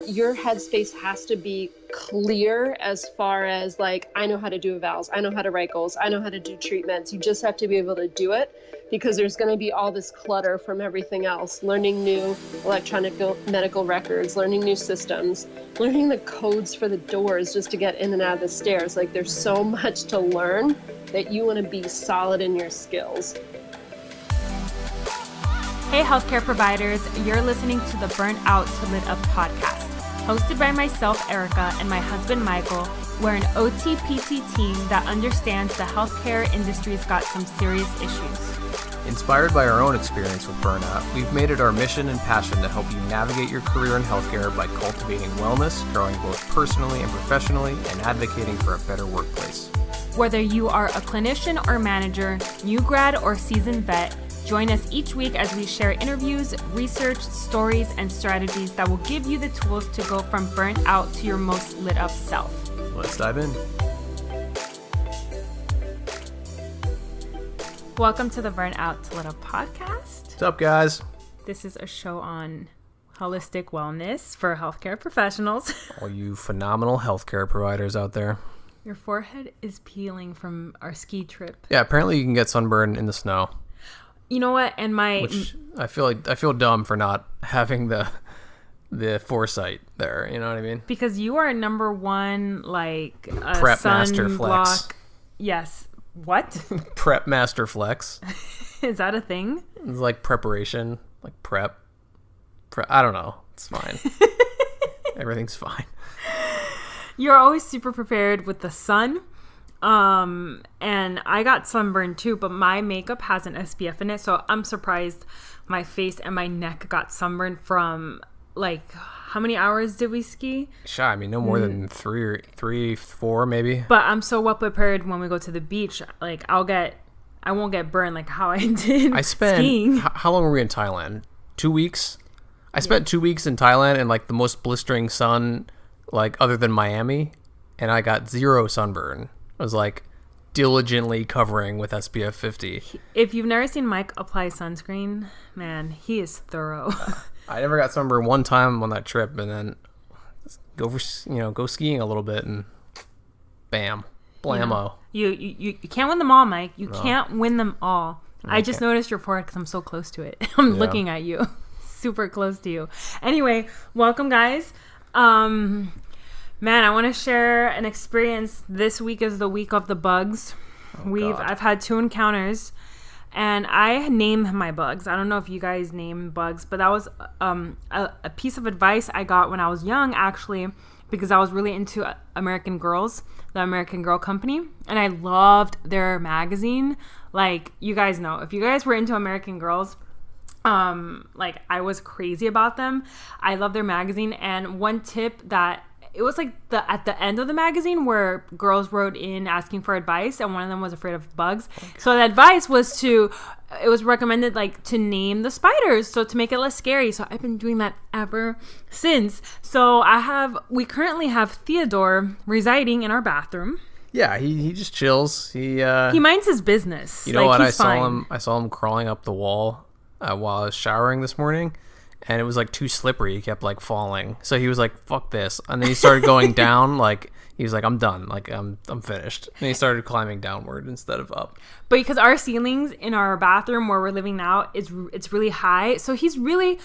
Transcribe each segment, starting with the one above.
your headspace has to be clear as far as like, I know how to do evals, I know how to write goals, I know how to do treatments. You just have to be able to do it, because there's going to be all this clutter from everything else. Learning new electronic medical records, learning new systems, learning the codes for the doors just to get in and out of the stairs. Like, there's so much to learn that you want to be solid in your skills. Hey healthcare providers, you're listening to the Burnout to Lit Up podcast. Hosted by myself, Erica, and my husband, Michael. We're an OT-PT team that understands the healthcare industry's got some serious issues. Inspired by our own experience with burnout, we've made it our mission and passion to help you navigate your career in healthcare by cultivating wellness, growing both personally and professionally, and advocating for a better workplace. Whether you are a clinician or manager, new grad or seasoned vet, join us each week as we share interviews, research, stories, and strategies that will give you the tools to go from burnt out to your most lit up self. Let's dive in. Welcome to the Burnout to Lit Up podcast. What's up, guys? This is a show on holistic wellness for healthcare professionals. All you phenomenal healthcare providers out there. Your forehead is peeling from our ski trip. Yeah, apparently you can get sunburn in the snow. You know what? And Which I feel dumb for not having the foresight there. You know what I mean? Because you are number one, like Prep Master Flex. Yes. What? Prep Master Flex. Is that a thing? It's like preparation, like prep. I don't know. It's fine. Everything's fine. You're always super prepared with the sun. And I got sunburned too, but my makeup has an SPF in it, so I'm surprised my face and my neck got sunburned from, like, how many hours did we ski? Sure, I mean, no more than three, 4 maybe. But I'm so well prepared when we go to the beach. Like, I won't get burned like how I did skiing. How long were we in Thailand? 2 weeks? I spent 2 weeks in Thailand in, like, the most blistering sun, like, other than Miami, and I got 0 sunburn. I was, like, diligently covering with SPF 50. If you've never seen Mike apply sunscreen, man, he is thorough. I never got sunburned one time on that trip, and then go skiing a little bit, and bam, blammo. You can't win them all, Mike. You can't win them all. I just noticed your forehead because I'm so close to it. I'm looking at you, super close to you. Anyway, welcome, guys. Man, I want to share an experience. This week is the week of the bugs. I've had 2 encounters, and I name my bugs. I don't know if you guys name bugs, but that was a piece of advice I got when I was young, actually, because I was really into American Girls, the American Girl Company, and I loved their magazine. Like, you guys know, if you guys were into American Girls, like, I was crazy about them. I love their magazine, and one tip that it was like at the end of the magazine where girls wrote in asking for advice, and one of them was afraid of bugs. Okay. So the advice was it was recommended, like, to name the spiders, so to make it less scary. So I've been doing that ever since. So we currently have Theodore residing in our bathroom. Yeah, he just chills. He minds his business. You know what? I saw him crawling up the wall while I was showering this morning. And it was, like, too slippery. He kept, like, falling. So he was like, fuck this. And then he started going down. Like, he was like, I'm done. Like, I'm finished. And he started climbing downward instead of up. But because our ceilings in our bathroom where we're living now, it's really high. So he's really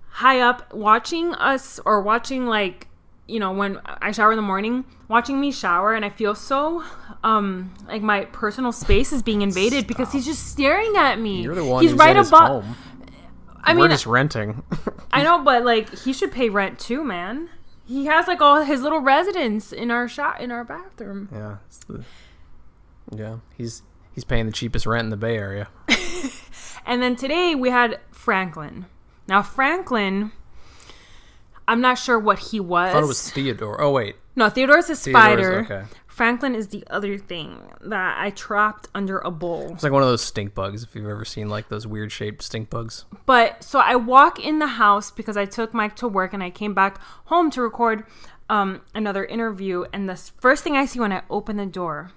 high up watching us, or watching, like, you know, when I shower in the morning, watching me shower. And I feel so, like, my personal space is being invaded. Stop. Because he's just staring at me. You're the one who's right above. Home. We're just renting. I know, but, like, he should pay rent too, man. He has, like, all his little residence in our bathroom. Yeah. He's paying the cheapest rent in the Bay Area. And then today we had Franklin. Now, Franklin, I'm not sure what he was. I thought it was Theodore. Oh, wait. No, Theodore's a spider. Okay. Franklin is the other thing that I trapped under a bowl. It's like one of those stink bugs, if you've ever seen, like, those weird shaped stink bugs. But so I walk in the house because I took Mike to work, and I came back home to record another interview. And the first thing I see when I open the door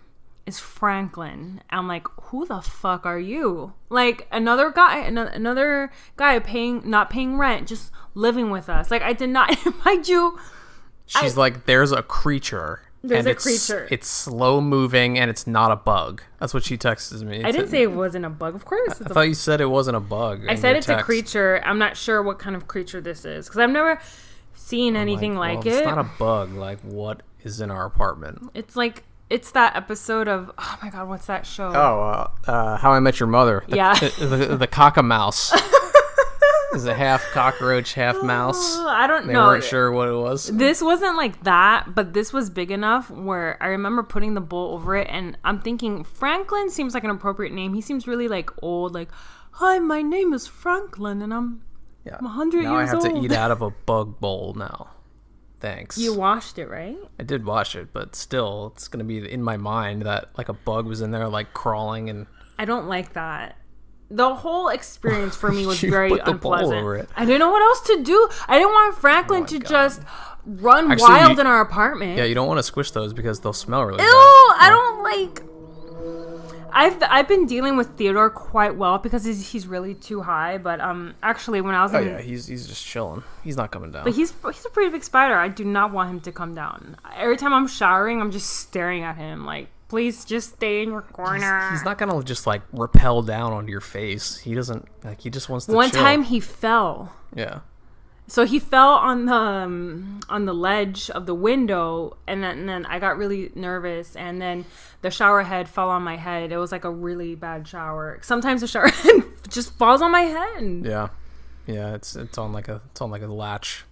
is Franklin. I'm like, who the fuck are you? Like another guy not paying rent, just living with us. Like I did not invite you. She's like, there's a creature. There's a creature. It's slow moving and it's not a bug. That's what she texted me. I didn't say it wasn't a bug. Of course. I thought you said it wasn't a bug. I said it's a creature. I'm not sure what kind of creature this is because I've never seen anything like it. It's not a bug. Like, what is in our apartment? It's like, it's that episode of, oh my God, what's that show? Oh, How I Met Your Mother. The cockamouse. Is it half cockroach, half mouse? I don't know. They weren't sure what it was. This wasn't like that, but this was big enough where I remember putting the bowl over it, and I'm thinking Franklin seems like an appropriate name. He seems really like old, like, hi, my name is Franklin, and I'm 100 years old. Now I have to eat out of a bug bowl now. Thanks. You washed it, right? I did wash it, but still, it's going to be in my mind that like a bug was in there like crawling and... I don't like that. The whole experience for me was very put the unpleasant. bowl over it. I didn't know what else to do. I didn't want Franklin to just run wild in our apartment. Yeah, you don't want to squish those because they'll smell really bad. Ew, I don't like... I've been dealing with Theodore quite well because he's really too high. But actually, when I was he's just chilling. He's not coming down. But he's a pretty big spider. I do not want him to come down. Every time I'm showering, I'm just staring at him like, please just stay in your corner. He's not gonna just like rappel down onto your face. He doesn't like. He just wants to. One chill. time he fell. Yeah. So he fell on the ledge of the window, and then I got really nervous, and then the shower head fell on my head. It was like a really bad shower. Sometimes the shower head just falls on my head. Yeah, it's on like a latch.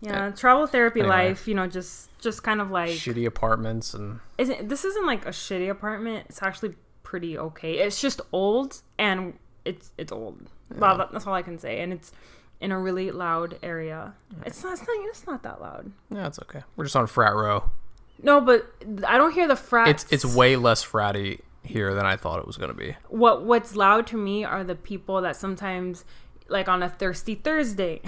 Yeah, travel therapy life. You know, just kind of like shitty apartments and. This isn't like a shitty apartment. It's actually pretty okay. It's just old, and it's old. Yeah. Well, that's all I can say, and it's in a really loud area. Yeah. It's not that loud. Yeah, it's okay. We're just on frat row. No, but I don't hear the frats. It's way less fratty here than I thought it was going to be. What's loud to me are the people that sometimes, like on a Thirsty Thursday,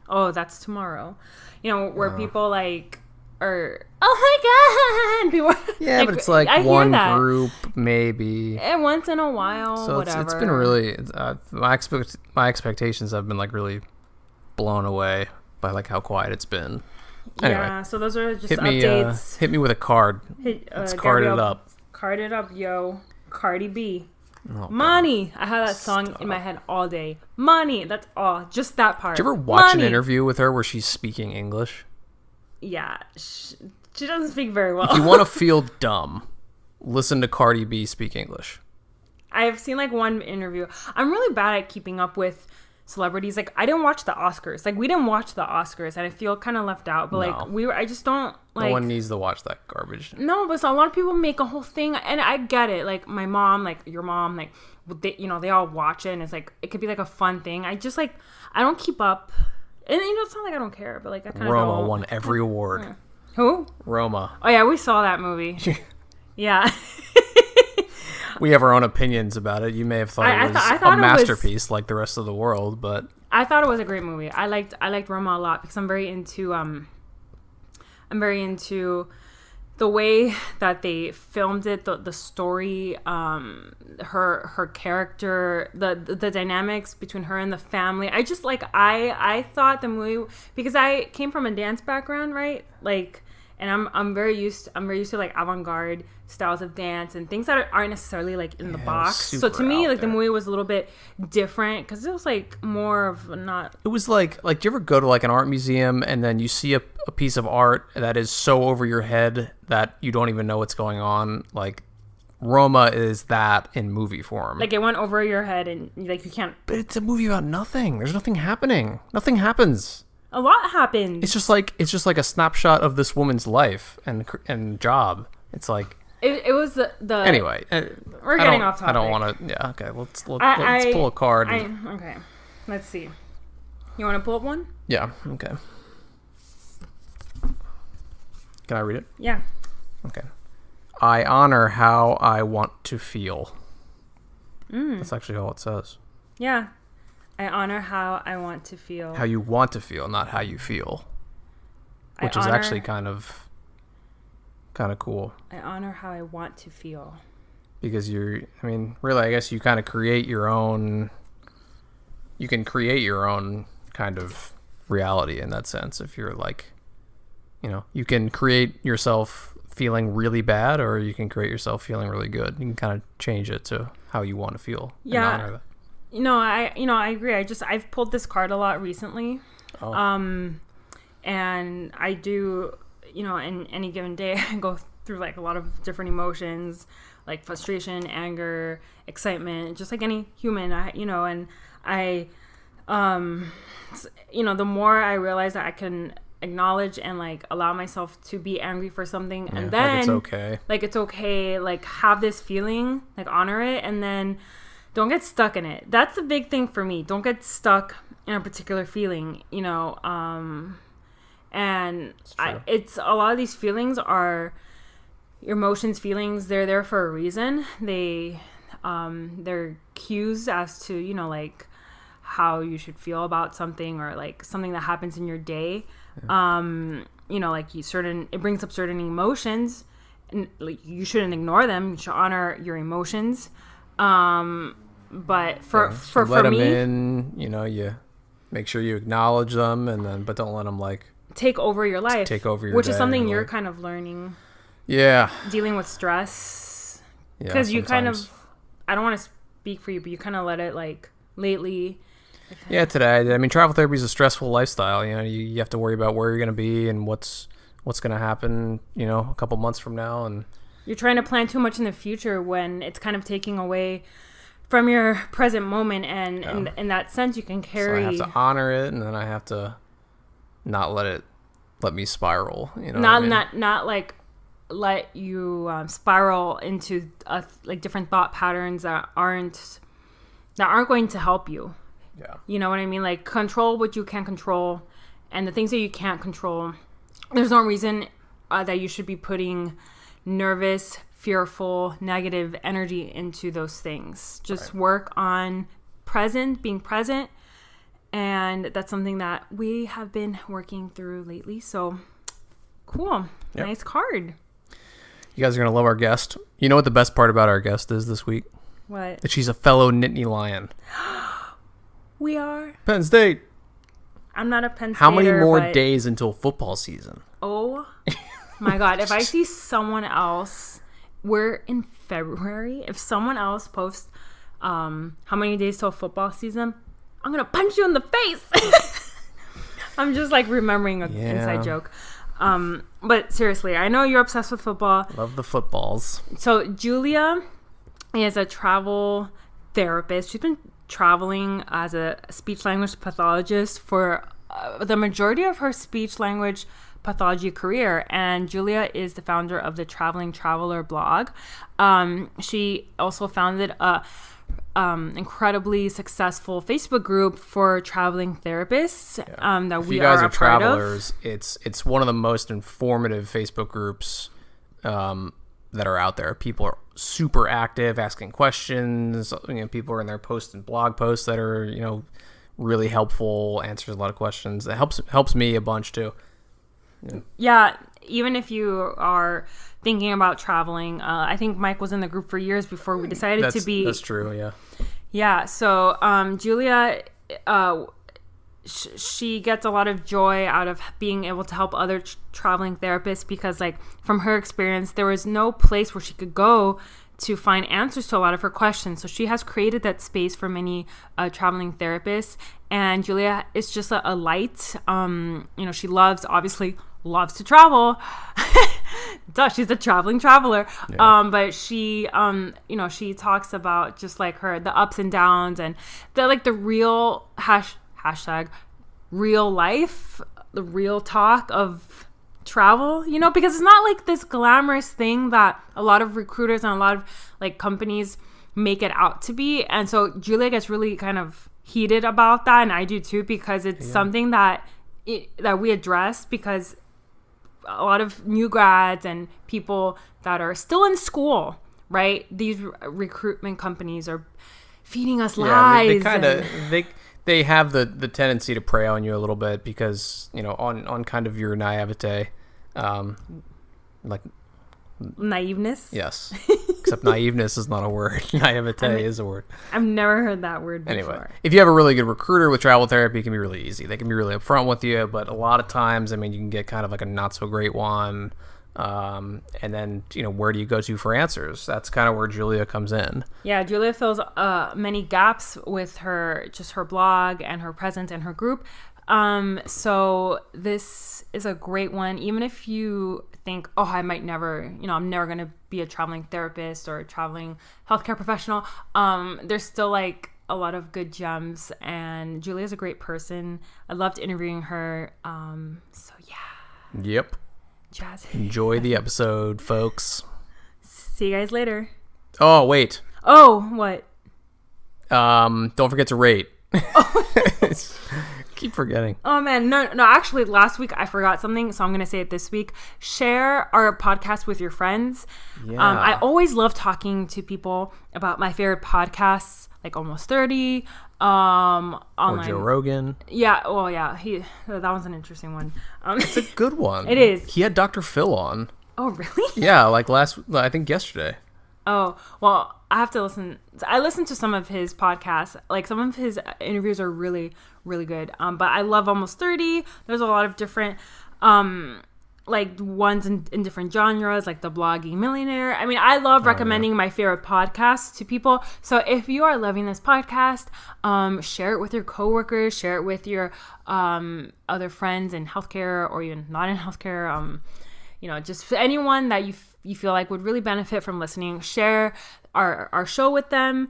oh, that's tomorrow, you know, where people like are, oh my God, people, yeah, like, but it's like one group maybe, and once in a while, so whatever. It's been really my expectations have been like really blown away by like how quiet it's been. Anyway, yeah, so those are just updates. Hit me with a card. Let's card it up. Card it up, yo. Cardi B. Oh, Money. I had that song in my head all day. Money. That's all. Just that part. Did you ever watch an interview with her where she's speaking English? Yeah. She doesn't speak very well. If you want to feel dumb, listen to Cardi B speak English. I've seen like one interview. I'm really bad at keeping up with celebrities. Like I didn't watch the Oscars. Like we didn't watch the Oscars, and I feel kind of left out. But like I just don't like. No one needs to watch that garbage. No, but so a lot of people make a whole thing, and I get it. Like my mom, like your mom, like they all watch it, and it's like it could be like a fun thing. I just like I don't keep up, and it's not like I don't care, but like I kind of Roma won every award. Yeah. Who? Roma. Oh yeah, we saw that movie. Yeah. We have our own opinions about it. You may have thought it was a masterpiece like the rest of the world, but I thought it was a great movie. I liked Roma a lot because I'm very into the way that they filmed it, the story, her character, the dynamics between her and the family. I just like I thought the movie, because I came from a dance background, right? Like, and I'm very used to like avant-garde styles of dance and things that aren't necessarily like in the box. So to me, like the movie was a little bit different because it was like more of not. It was like do you ever go to like an art museum and then you see a piece of art that is so over your head that you don't even know what's going on? Like Roma is that in movie form. Like it went over your head and like you can't. But it's a movie about nothing. There's nothing happening. Nothing happens. A lot happens. It's just like a snapshot of this woman's life and job. It's like. It was the anyway. We're getting off topic. I don't want to. Yeah. Okay. Let's pull a card. Okay. Let's see. You want to pull up one? Yeah. Okay. Can I read it? Yeah. Okay. I honor how I want to feel. That's actually all it says. Yeah. I honor how I want to feel. How you want to feel, not how you feel. Which is actually kind of kind of cool. I honor how I want to feel. Because really, I guess you kind of create your own. You can create your own kind of reality in that sense. If you're like, you can create yourself feeling really bad, or you can create yourself feeling really good. You can kind of change it to how you want to feel. Yeah. And honor that. I agree. I've pulled this card a lot recently. Oh. And I do, in any given day, I go through like a lot of different emotions, like frustration, anger, excitement, just like any human, the more I realize that I can acknowledge and like allow myself to be angry for something, and then it's okay, like have this feeling, like honor it, and then don't get stuck in it. That's the big thing for me. Don't get stuck in a particular feeling, and it's a lot of these feelings are your emotions, feelings. They're there for a reason. They're cues as to, like how you should feel about something, or like something that happens in your day. Yeah. It brings up certain emotions, and like you shouldn't ignore them. You should honor your emotions. But for let me, them in, you make sure you acknowledge them, but don't let them like take over your life, which is something you're kind of learning. Yeah. Dealing with stress. Because you kind of, I don't want to speak for you, but you kind of let it like lately. Yeah, today. Travel therapy is a stressful lifestyle. You have to worry about where you're going to be and what's going to happen, a couple months from now. And you're trying to plan too much in the future when it's kind of taking away from your present moment. And in that sense, you can carry. So I have to honor it, and then I have to not let me spiral. Not like let you spiral into like different thought patterns that aren't going to help you. Yeah. You know what I mean? Like control what you can control, and the things that you can't control. There's no reason that you should be putting nervous, fearful, negative energy into those things. Just work on being present. And that's something that we have been working through lately. So cool. Yep. Nice card. You guys are going to love our guest. You know what the best part about our guest is this week? What? That she's a fellow Nittany Lion. We are. Penn State. I'm not a Penn Stater. How many more days until football season? Oh my God. If I see someone else, we're in February. If someone else posts how many days till football season, I'm going to punch you in the face. I'm just like remembering an inside joke. But seriously, I know you're obsessed with football. Love the footballs. So Julia is a travel therapist. She's been traveling as a speech language pathologist for the majority of her speech language pathology career, and Julia is the founder of the Traveling Traveler blog. She also founded a incredibly successful Facebook group for traveling therapists that if we you guys are are a part travelers, of. It's one of the most informative Facebook groups that are out there. People are super active, asking questions. People are in there posting blog posts that are really helpful, answers a lot of questions. It helps me a bunch too. Yeah, even if you are thinking about traveling, I think Mike was in the group for years before we decided to be. That's true, yeah. Yeah, so Julia, she gets a lot of joy out of being able to help other traveling therapists because, like, from her experience, there was no place where she could go to find answers to a lot of her questions. So she has created that space for many traveling therapists. And Julia is just a light. She obviously loves to travel. Duh, she's a traveling traveler. Yeah. But she, she talks about just like the ups and downs and the real hashtag real life, the real talk of travel, because it's not like this glamorous thing that a lot of recruiters and a lot of like companies make it out to be. And so Julia gets really kind of heated about that, and I do too, because it's something that we address, because a lot of new grads and people that are still in school, right? These recruitment companies are feeding us lies. They have the tendency to prey on you a little bit because, on kind of your naivete, like Naiveness? Yes. Except naiveness is not a word. Naivete is a word. I've never heard that word before. Anyway, if you have a really good recruiter with travel therapy, it can be really easy. They can be really upfront with you, but a lot of times, I mean, you can get kind of like a not so great one. And then, where do you go to for answers? That's kind of where Julia comes in. Yeah, Julia fills many gaps with her blog and her presence and her group. So this is a great one. Even if you think, oh, I might never, I'm never going to be a traveling therapist or a traveling healthcare professional. There's still like a lot of good gems, and Julia's a great person. I loved interviewing her. So yeah. Yep. Jazz. Enjoy the episode, folks. See you guys later. Oh, wait. Oh, what? Don't forget to rate. Keep forgetting. Oh man, no, actually last week I forgot something, so I'm gonna say it this week. Share our podcast with your friends. Yeah. I always love talking to people about my favorite podcasts, like Almost 30, online. Or Joe Rogan. Yeah, well, yeah, that was an interesting one. It's a good one. It is. He had Dr. Phil on. Oh, really? Yeah, like I think yesterday. Oh, well, I have to listen. I listened to some of his podcasts. Like, some of his interviews are really, really good. But I love Almost 30. There's a lot of different, like, ones in different genres, like The Blogging Millionaire. I mean, I love recommending my favorite podcasts to people. So if you are loving this podcast, share it with your coworkers, share it with your other friends in healthcare or even not in healthcare. Just anyone that you feel like would really benefit from listening. Share our show with them.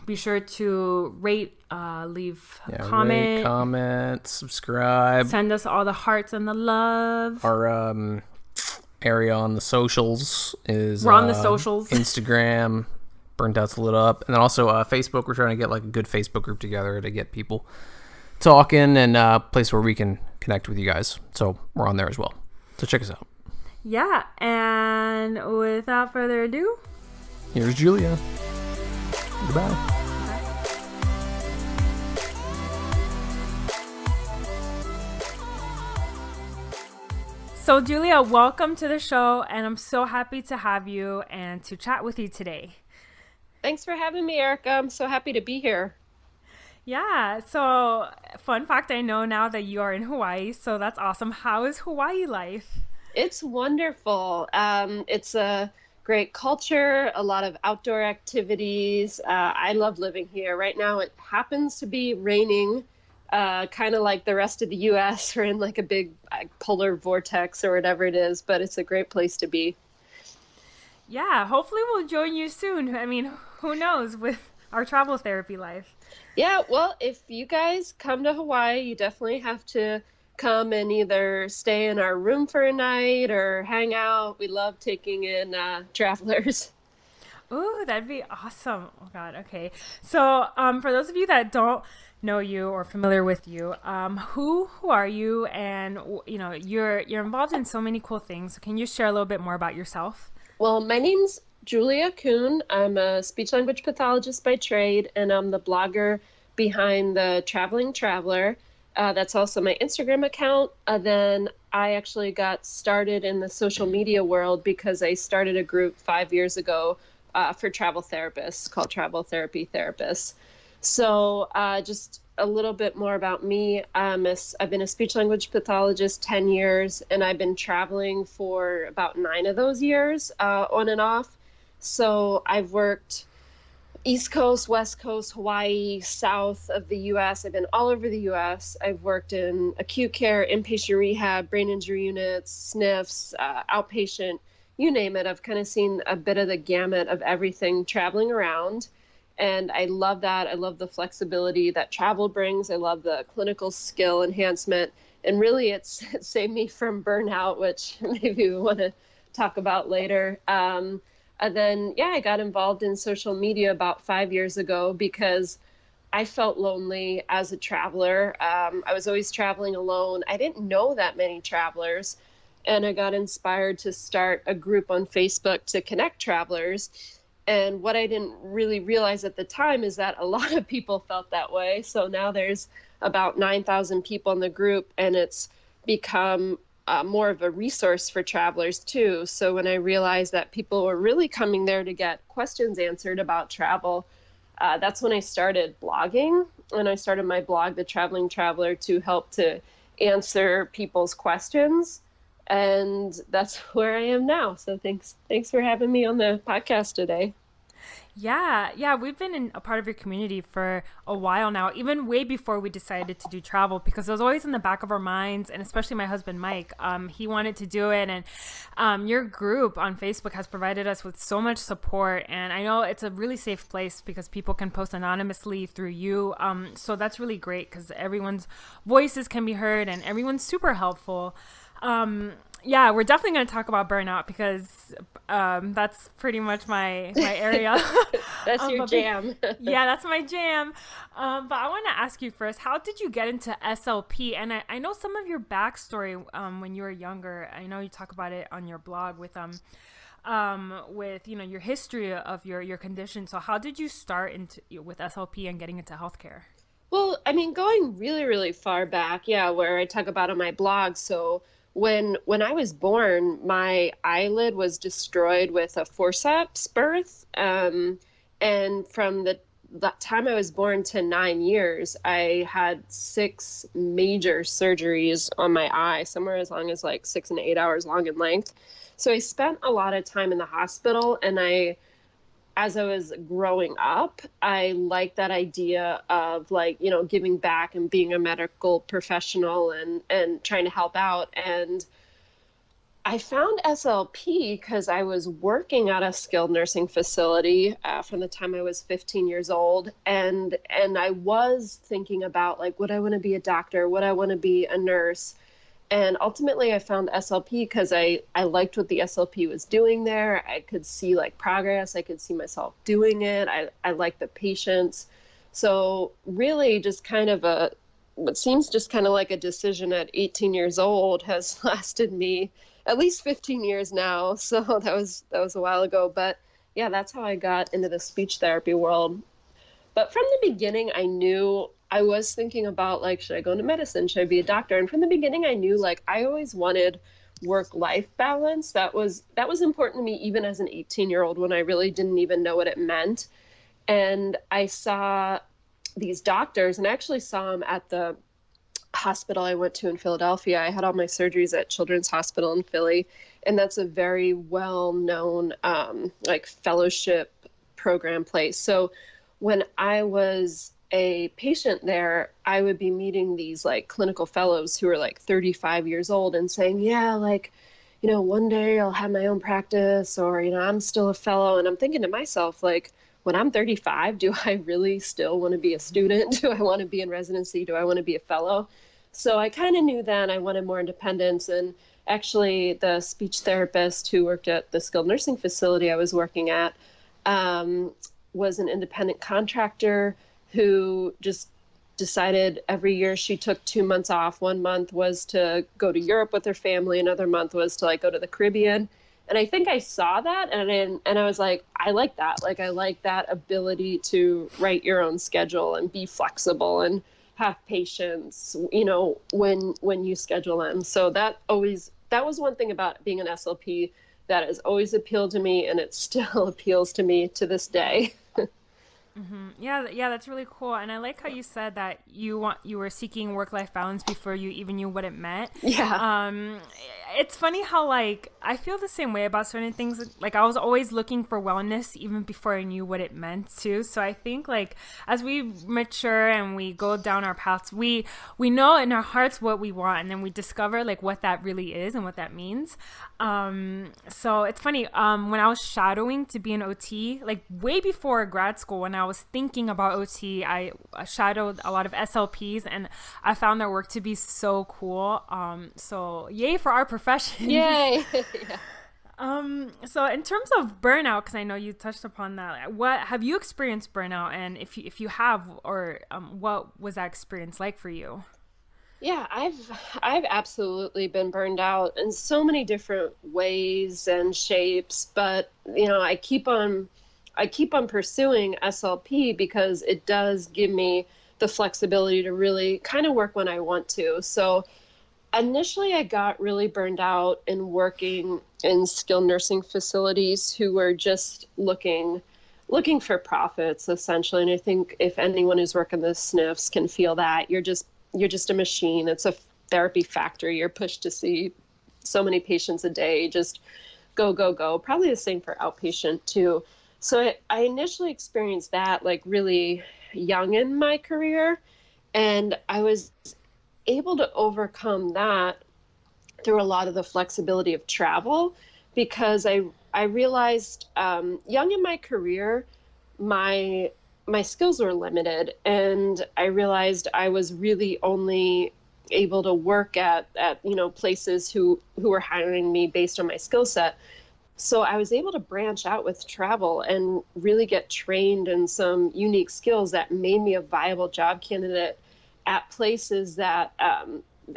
Be sure to rate, leave a comment. Rate, comment, subscribe. Send us all the hearts and the love. Our area on the socials is we're on the socials. Instagram, Burnt Out's Lit Up, and then also Facebook. We're trying to get like a good Facebook group together to get people talking and a place where we can connect with you guys. So we're on there as well. So check us out. Yeah, and without further ado, here's Julia. Goodbye. So Julia, welcome to the show, and I'm so happy to have you and to chat with you today. Thanks for having me, Erica. I'm so happy to be here. Yeah, so fun fact, I know now that you are in Hawaii, so that's awesome. How is Hawaii life? It's wonderful. It's a great culture, a lot of outdoor activities. I love living here. Right now it happens to be raining, kind of like the rest of the U.S. We're in like a big polar vortex or whatever it is, but it's a great place to be. Yeah, hopefully we'll join you soon. I mean, who knows with our travel therapy life. Yeah, well, if you guys come to Hawaii, you definitely have to come and either stay in our room for a night or hang out. We love taking in travelers. Ooh, that'd be awesome. Oh God. Okay. So, for those of you that don't know you or familiar with you, who are you? And you're involved in so many cool things. So can you share a little bit more about yourself? Well, my name's Julia Kuhn. I'm a speech language pathologist by trade, and I'm the blogger behind the Traveling Traveler. That's also my Instagram account. Then I actually got started in the social media world because I started a group 5 years ago for travel therapists called Travel Therapy Therapists. So just a little bit more about me. I've been a speech language pathologist 10 years, and I've been traveling for about 9 of those years on and off. So I've worked East Coast, West Coast, Hawaii, south of the U.S. I've been all over the U.S. I've worked in acute care, inpatient rehab, brain injury units, SNFs, outpatient, you name it. I've kind of seen a bit of the gamut of everything traveling around. And I love that. I love the flexibility that travel brings. I love the clinical skill enhancement. And really, it saved me from burnout, which maybe we want to talk about later. And then, I got involved in social media about 5 years ago because I felt lonely as a traveler. I was always traveling alone. I didn't know that many travelers. And I got inspired to start a group on Facebook to connect travelers. And what I didn't really realize at the time is that a lot of people felt that way. So now there's about 9,000 people in the group, and it's become more of a resource for travelers too. So when I realized that people were really coming there to get questions answered about travel, that's when I started blogging. And I started my blog, The Traveling Traveler, to help to answer people's questions. And that's where I am now. So thanks for having me on the podcast today. Yeah, we've been in a part of your community for a while now, even way before we decided to do travel, because it was always in the back of our minds, and especially my husband, Mike, he wanted to do it. And your group on Facebook has provided us with so much support. And I know it's a really safe place because people can post anonymously through you. So that's really great because everyone's voices can be heard and everyone's super helpful. Yeah, we're definitely going to talk about burnout because that's pretty much my area. That's your jam. Yeah, that's my jam. But I want to ask you first, how did you get into SLP? And I know some of your backstory when you were younger. I know you talk about it on your blog with your history of your condition. So how did you start with SLP and getting into healthcare? Well, I mean, going really, really far back, where I talk about on my blog. So when I was born, my eyelid was destroyed with a forceps birth. And from the time I was born to 9 years, I had 6 major surgeries on my eye, somewhere as long as like 6 and 8 hours long in length. So I spent a lot of time in the hospital, and as I was growing up, I liked that idea of giving back and being a medical professional and trying to help out. And I found SLP because I was working at a skilled nursing facility from the time I was 15 years old. And I was thinking about would I want to be a doctor? Would I want to be a nurse? And ultimately, I found SLP because I liked what the SLP was doing there. I could see progress. I could see myself doing it. I liked the patients. So really just kind of what seems just kind of like a decision at 18 years old has lasted me at least 15 years now. So that was a while ago. But yeah, that's how I got into the speech therapy world. But from the beginning, I knew I was thinking about should I go into medicine? Should I be a doctor? And from the beginning, I knew I always wanted work-life balance. That was important to me even as an 18-year-old when I really didn't even know what it meant. And I saw these doctors, and I actually saw them at the hospital I went to in Philadelphia. I had all my surgeries at Children's Hospital in Philly, and that's a very well-known fellowship program place. So when I was a patient there, I would be meeting these clinical fellows who are 35 years old and saying, one day I'll have my own practice, or, I'm still a fellow. And I'm thinking to myself, when I'm 35, do I really still want to be a student? Do I want to be in residency? Do I want to be a fellow? So I kind of knew then I wanted more independence. And actually the speech therapist who worked at the skilled nursing facility I was working at was an independent contractor who just decided every year she took 2 months off. 1 month was to go to Europe with her family. Another month was to go to the Caribbean. And I think I saw that and I was like, I like that. I like that ability to write your own schedule and be flexible and have patience, when you schedule them. So that was one thing about being an SLP that has always appealed to me, and it still appeals to me to this day. Mm-hmm. Yeah, that's really cool. And I like how you said that you were seeking work-life balance before you even knew what it meant. Yeah. It's funny how I feel the same way about certain things. I was always looking for wellness even before I knew what it meant too. So I think as we mature and we go down our paths, we know in our hearts what we want, and then we discover what that really is and what that means. So it's funny, when I was shadowing to be an OT, way before grad school, when I was thinking about OT, I shadowed a lot of SLPs, and I found their work to be so cool. So yay for our profession. Yay. Yeah. So in terms of burnout, because I know you touched upon that, what have you experienced burnout? And if you have, or what was that experience like for you? Yeah, I've absolutely been burned out in so many different ways and shapes, but I keep on pursuing SLP because it does give me the flexibility to really kind of work when I want to. So Initially, I got really burned out in working in skilled nursing facilities who were just looking for profits essentially. And I think if anyone who's working the SNFs can feel that, you're just a machine. It's a therapy factory. You're pushed to see so many patients a day, just go, go, go. Probably the same for outpatient too. So I initially experienced that like really young in my career, and I was able to overcome that through a lot of the flexibility of travel, because I realized young in my career, my skills were limited, and I realized I was really only able to work at places who were hiring me based on my skill set. So I was able to branch out with travel and really get trained in some unique skills that made me a viable job candidate at places that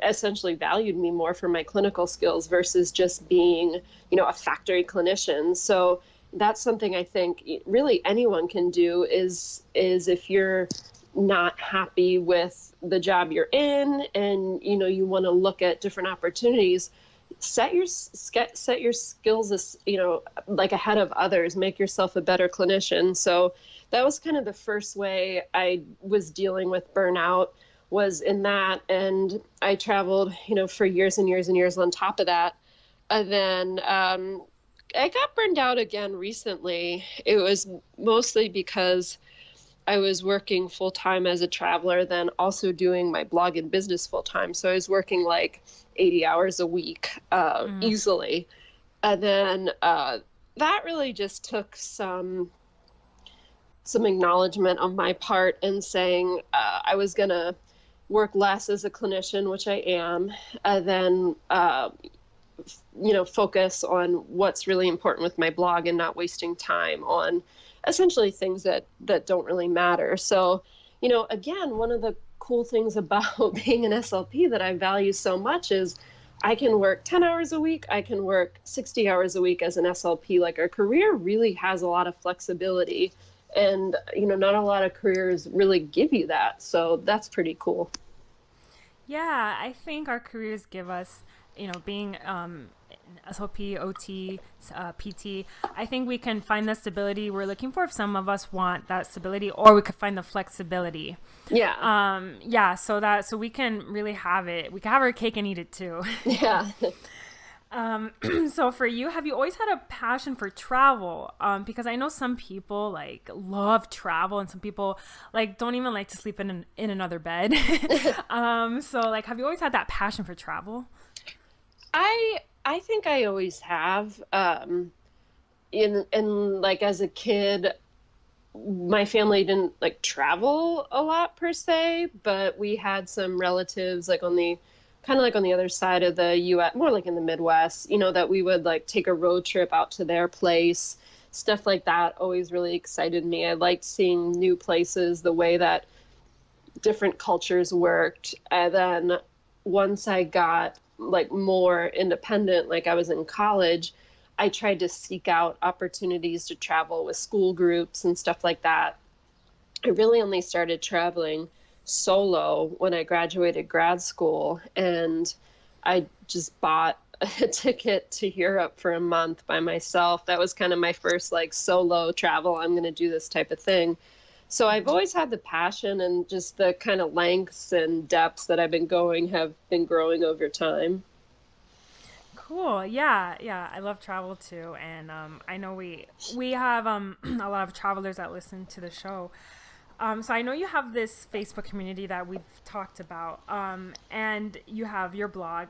essentially valued me more for my clinical skills versus just being, a factory clinician. So that's something I think really anyone can do is if you're not happy with the job you're in and, you want to look at different opportunities, set your skills as, like ahead of others, make yourself a better clinician. So that was kind of the first way I was dealing with burnout, was in that. And I traveled, for years and years and years on top of that. And then I got burned out again recently. It was mostly because I was working full time as a traveler, then also doing my blog and business full time. So I was working like 80 hours a week easily. And then that really just took some acknowledgement on my part and saying I was going to work less as a clinician, which I am, and then focus on what's really important with my blog and not wasting time on essentially things that don't really matter. So, again, one of the cool things about being an SLP that I value so much is I can work 10 hours a week. I can work 60 hours a week as an SLP. Like, our career really has a lot of flexibility, and, not a lot of careers really give you that. So that's pretty cool. Yeah, I think our careers give us, being SLP, OT, PT, I think we can find the stability we're looking for if some of us want that stability, or we could find the flexibility. Yeah. So we can really have it. We can have our cake and eat it too. Yeah. So for you, have you always had a passion for travel? Because I know some people like love travel, and some people like don't even like to sleep in another bed. So like, have you always had that passion for travel? I think I always have. In like as a kid, my family didn't like travel a lot per se, but we had some relatives like on the other side of the US, more like in the Midwest, that we would like take a road trip out to their place. Stuff like that always really excited me. I liked seeing new places, the way that different cultures worked. And then once I got like more independent, like I was in college, I tried to seek out opportunities to travel with school groups and stuff like that. I really only started traveling solo when I graduated grad school, and I just bought a ticket to Europe for a month by myself. That was kind of my first like solo travel. I'm going to do this type of thing. So I've always had the passion, and just the kind of lengths and depths that I've been going have been growing over time. Cool. Yeah. I love travel too. And I know we have a lot of travelers that listen to the show. So I know you have this Facebook community that we've talked about, and you have your blog.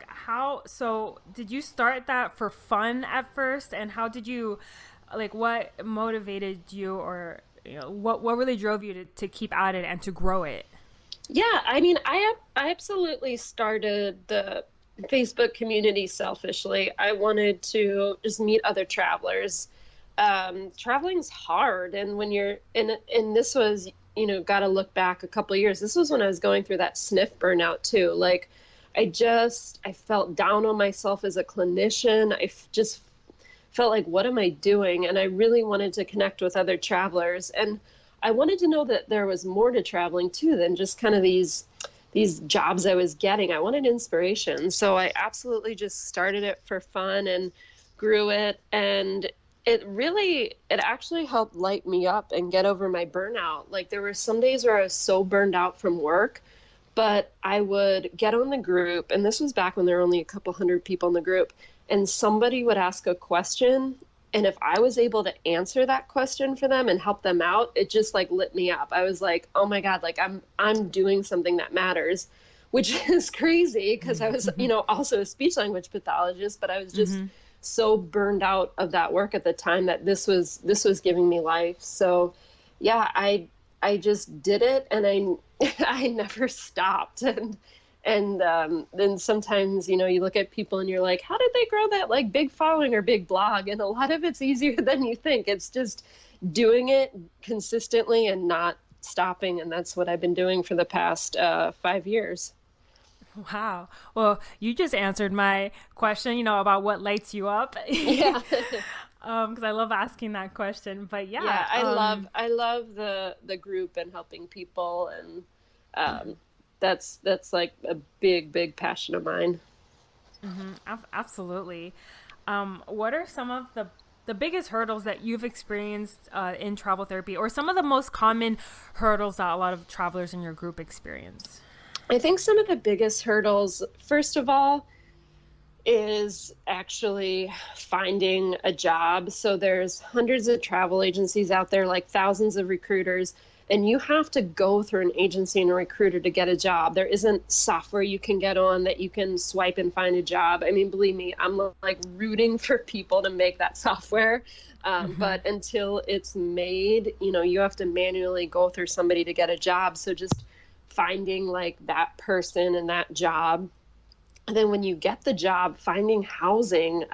So did you start that for fun at first? And how did you, like, what motivated you, or, what really drove you to keep at it and to grow it? Yeah, I mean, I absolutely started the Facebook community selfishly. I wanted to just meet other travelers. Traveling's hard, and when you're and this was, got to look back a couple of years. This was when I was going through that sniff burnout too. Like, I felt down on myself as a clinician. I just felt like, what am I doing? And I really wanted to connect with other travelers. And I wanted to know that there was more to traveling too than just kind of these these jobs I was getting. I wanted inspiration. So I absolutely just started it for fun and grew it. And it actually helped light me up and get over my burnout. Like there were some days where I was so burned out from work, but I would get on the group, and this was back when there were only a couple hundred people in the group, and somebody would ask a question. And if I was able to answer that question for them and help them out, it just like lit me up. I was like, oh my God, like I'm doing something that matters, which is crazy because I was, also a speech language pathologist, but I was just so burned out of that work at the time that this was giving me life. So yeah, I just did it, and I never stopped. And then sometimes, you look at people and you're like, how did they grow that like big following or big blog? And a lot of it's easier than you think. It's just doing it consistently and not stopping. And that's what I've been doing for the past 5 years. Wow. Well, you just answered my question, about what lights you up. Yeah. Because I love asking that question. But yeah. Yeah, I love the group and helping people, and that's like a big passion of mine. Absolutely. What are some of the biggest hurdles that you've experienced in travel therapy, or some of the most common hurdles that a lot of travelers in your group experience? I think some of the biggest hurdles, first of all, is actually finding a job. So there's hundreds of travel agencies out there, like thousands of recruiters, and you have to go through an agency and a recruiter to get a job. There isn't software you can get on that you can swipe and find a job. I mean, believe me, I'm like rooting for people to make that software. But until it's made, you have to manually go through somebody to get a job. So just finding like that person and that job. And then when you get the job, finding housing.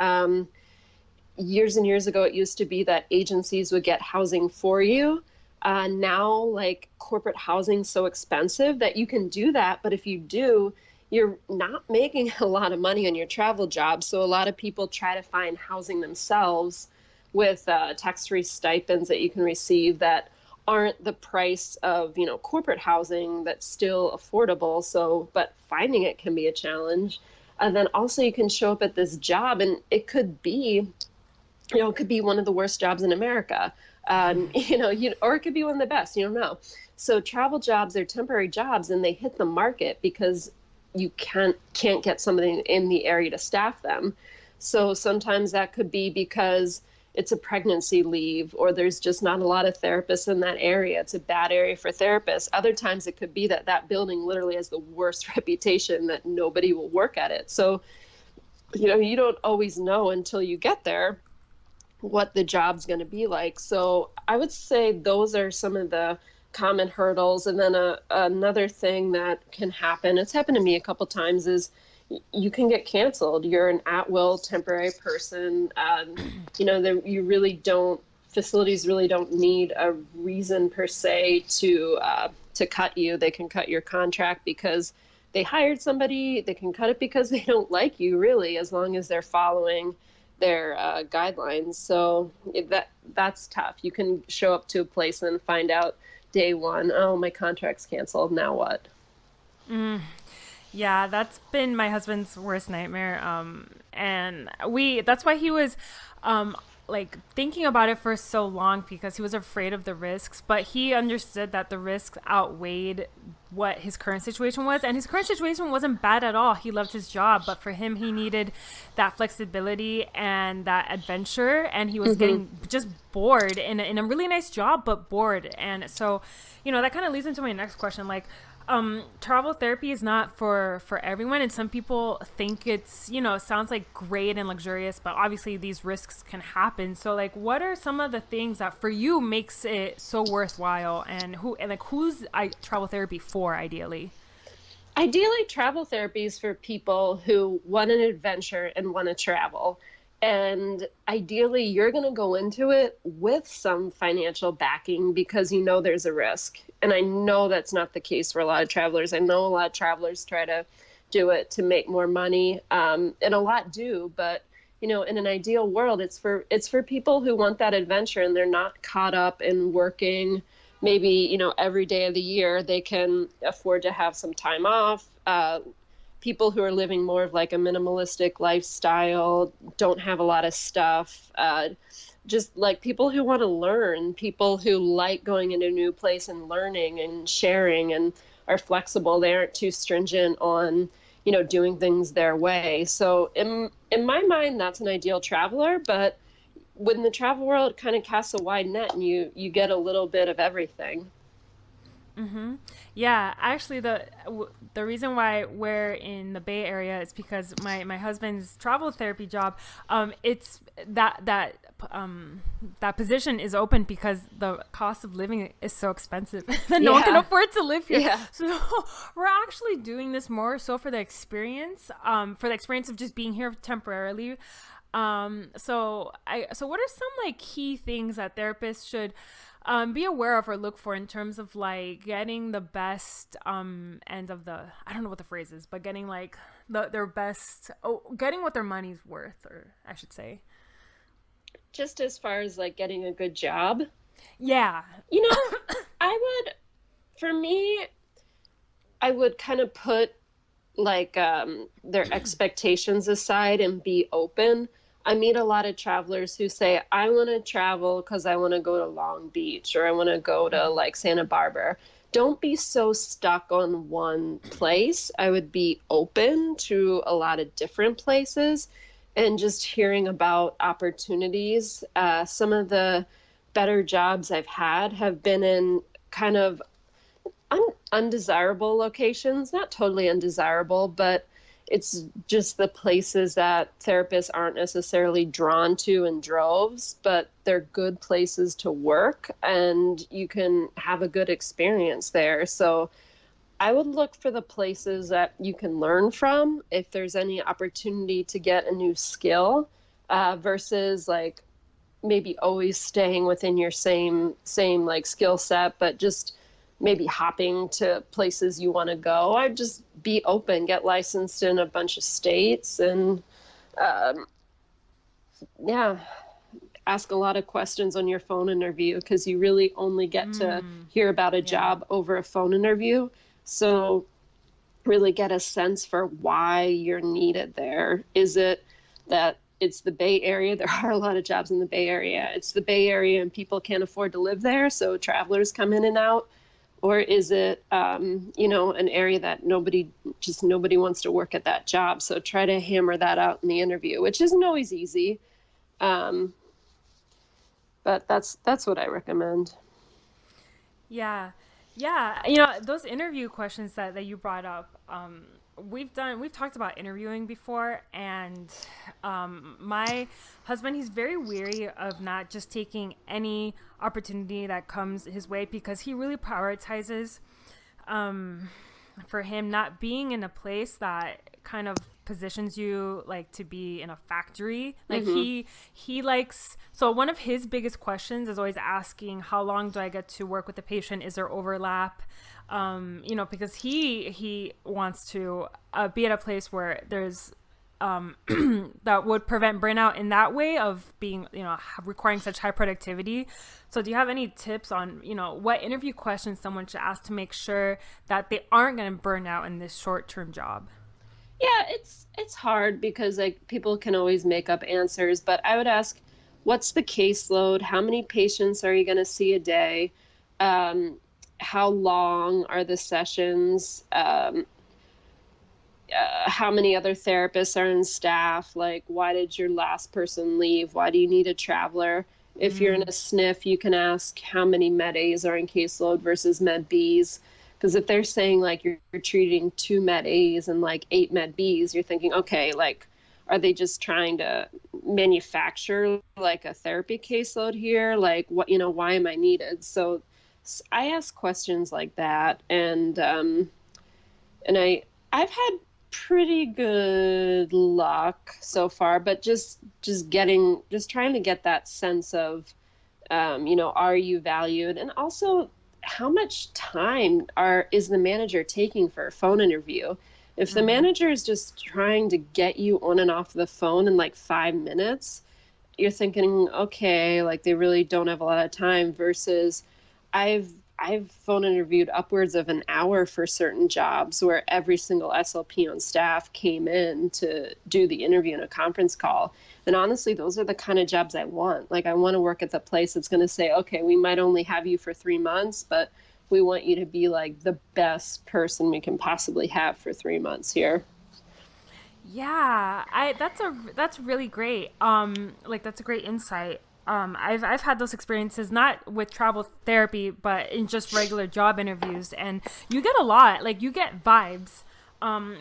Years and years ago, it used to be that agencies would get housing for you. Now, like corporate housing is so expensive that you can do that. But if you do, you're not making a lot of money on your travel job. So a lot of people try to find housing themselves with tax-free stipends that you can receive that aren't the price of, corporate housing that's still affordable. So, but finding it can be a challenge. And then also you can show up at this job and it could be, it could be one of the worst jobs in America. Or it could be one of the best, you don't know. So travel jobs are temporary jobs and they hit the market because you can't get somebody in the area to staff them. So sometimes that could be because it's a pregnancy leave or there's just not a lot of therapists in that area. It's a bad area for therapists. Other times it could be that building literally has the worst reputation that nobody will work at it. So, you don't always know until you get there what the job's going to be like. So I would say those are some of the common hurdles. And then another thing that can happen, it's happened to me a couple times, is you can get canceled. You're an at-will temporary person. Facilities really don't need a reason per se to cut you. They can cut your contract because they hired somebody. They can cut it because they don't like you, really, as long as they're following their guidelines. So that's tough. You can show up to a place and find out day one, oh, my contract's canceled. Now what? Yeah, that's been my husband's worst nightmare. And that's why he was thinking about it for so long, because he was afraid of the risks, but he understood that the risks outweighed what his current situation was. And his current situation wasn't bad at all. He loved his job, but for him, he needed that flexibility and that adventure. And he was getting just bored in a really nice job, but bored. And so, that kind of leads into my next question. Travel therapy is not for everyone, and some people think it's, sounds like great and luxurious, but obviously these risks can happen. So what are some of the things that for you makes it so worthwhile, and who's travel therapy for ideally? Ideally, travel therapy is for people who want an adventure and want to travel. And ideally, you're going to go into it with some financial backing because there's a risk. And I know that's not the case for a lot of travelers. I know a lot of travelers try to do it to make more money, and a lot do. But, in an ideal world, it's for people who want that adventure and they're not caught up in working maybe, every day of the year they can afford to have some time off. People who are living more of like a minimalistic lifestyle, don't have a lot of stuff. Just like people who want to learn, people who like going into a new place and learning and sharing and are flexible. They aren't too stringent on, doing things their way. So in my mind, that's an ideal traveler. But when the travel world kind of casts a wide net and you get a little bit of everything. Mm-hmm. Yeah, actually, the reason why we're in the Bay Area is because my husband's travel therapy job, it's that position is open because the cost of living is so expensive that no one can afford to live here. Yeah. So we're actually doing this more so for the experience of just being here temporarily. So what are some like key things that therapists should be aware of or look for in terms of like getting the best end of the, I don't know what the phrase is, but getting like their best, getting what their money's worth, or I should say. Just as far as like getting a good job. Yeah. For me, I would kind of put like their expectations aside and be open. I meet a lot of travelers who say, I want to travel because I want to go to Long Beach or I want to go to like Santa Barbara. Don't be so stuck on one place. I would be open to a lot of different places and just hearing about opportunities. Some of the better jobs I've had have been in kind of undesirable locations, not totally undesirable, but it's just the places that therapists aren't necessarily drawn to in droves, but they're good places to work and you can have a good experience there. So I would look for the places that you can learn from if there's any opportunity to get a new skill, versus like maybe always staying within your same like skill set, but just maybe hopping to places you want to go. I'd just be open, get licensed in a bunch of states, and ask a lot of questions on your phone interview, because you really only get to hear about a job over a phone interview. So really get a sense for why you're needed there. Is it that it's the Bay Area? There are a lot of jobs in the Bay Area. It's the Bay Area and people can't afford to live there, so travelers come in and out. Or is it, an area that nobody wants to work at that job? So try to hammer that out in the interview, which isn't always easy. But that's what I recommend. Yeah. Those interview questions that you brought up, we've talked about interviewing before, and my husband, he's very wary of not just taking any opportunity that comes his way, because he really prioritizes for him not being in a place that kind of positions you like to be in a factory. Like he likes, so one of his biggest questions is always asking, how long do I get to work with the patient? Is there overlap? Because he wants to be at a place where there's that would prevent burnout in that way of being, requiring such high productivity. So do you have any tips on, what interview questions someone should ask to make sure that they aren't going to burn out in this short-term job? Yeah, it's hard because like people can always make up answers, but I would ask, what's the caseload? How many patients are you going to see a day? How long are the sessions? How many other therapists are in staff? Like, why did your last person leave? Why do you need a traveler? If you're in a SNF, you can ask how many Med A's are in caseload versus Med B's. Because if they're saying like you're treating 2 Med A's and like 8 Med B's, you're thinking, okay, like, are they just trying to manufacture like a therapy caseload here? Like, what, why am I needed? So I ask questions like that, and I've had pretty good luck so far, but just trying to get that sense of, are you valued? And also, how much time is the manager taking for a phone interview? If the manager is just trying to get you on and off the phone in like 5 minutes, you're thinking, okay, like they really don't have a lot of time, versus I've I've phone interviewed upwards of an hour for certain jobs where every single SLP on staff came in to do the interview in a conference call. And honestly, those are the kind of jobs I want. Like, I want to work at the place that's going to say, okay, we might only have you for 3 months, but we want you to be like the best person we can possibly have for 3 months here. Yeah, that's really great. Like, that's a great insight. I've had those experiences, not with travel therapy, but in just regular job interviews, and you get a lot. Like, you get vibes